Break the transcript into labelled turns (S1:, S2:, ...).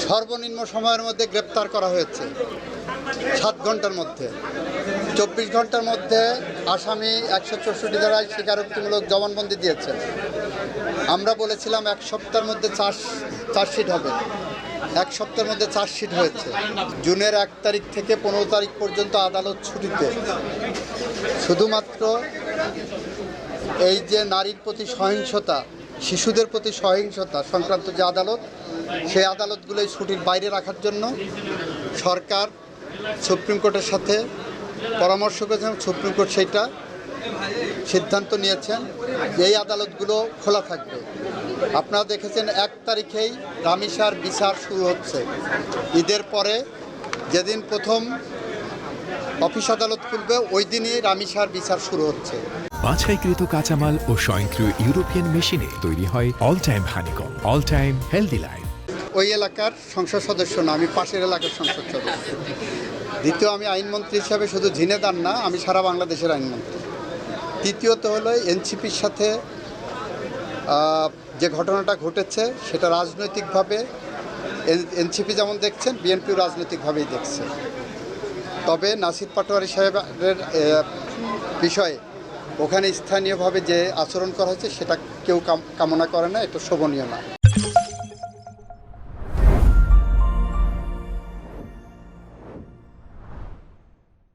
S1: সর্বনিম্ন সময়ের মধ্যে গ্রেপ্তার করা হয়েছে 7 ঘন্টার মধ্যে। 24 ঘন্টার মধ্যে আসামি 164 ধারায় স্বীকারোক্তিমূলক জবানবন্দি দিয়েছে। আমরা বলেছিলাম 1 সপ্তাহের মধ্যে চার্জশিট হবে, 1 সপ্তাহের মধ্যে চার্জশিট হয়েছে। জুনের 1 তারিখ থেকে 15 তারিখ পর্যন্ত আদালত ছুটিতে। শুধুমাত্র এই যে নারীর প্রতি সহিংসতা, শিশুদের প্রতি সহিংসতা সংক্রান্ত যে আদালত, সেই আদালতগুলোই ছুটির বাইরে রাখার জন্য সরকার সুপ্রিম কোর্টের সাথে পরামর্শ করেছেন। সুপ্রিম কোর্ট সেইটা সিদ্ধান্ত নিয়েছেন, এই আদালতগুলো খোলা থাকবে। আপনারা দেখেছেন 1 তারিখেই রামিসার বিচার শুরু হচ্ছে। ঈদের পরে যেদিন প্রথম অফিস আদালত খুলবে ওই দিনই রামিসার বিচার শুরু হচ্ছে।
S2: বাছাইকৃত কাঁচামাল ও স্বয়ংক্রিয় ইউরোপিয়ান মেশিনে তৈরি হয় all time honeycomb, all time healthy life.
S1: ওই এলাকার সংসদ সদস্য না, আমি পাশের এলাকার সংসদ সদস্য। দ্বিতীয়, আমি আইনমন্ত্রী হিসাবে শুধু ঝিনেদার না, আমি সারা বাংলাদেশের আইনমন্ত্রী। তৃতীয়ত হলো এনসিপির সাথে যে ঘটনাটা ঘটেছে সেটা রাজনৈতিকভাবে এনসিপি যেমন দেখছেন, বিএনপিও রাজনৈতিকভাবেই দেখছে। তবে নাসির পাটোয়ারী সাহেবের বিষয়ে ওখানে স্থানীয়ভাবে যে আচরণ করা হয়েছে সেটা কেউ কামনা করে না, এটা শোভনীয় না।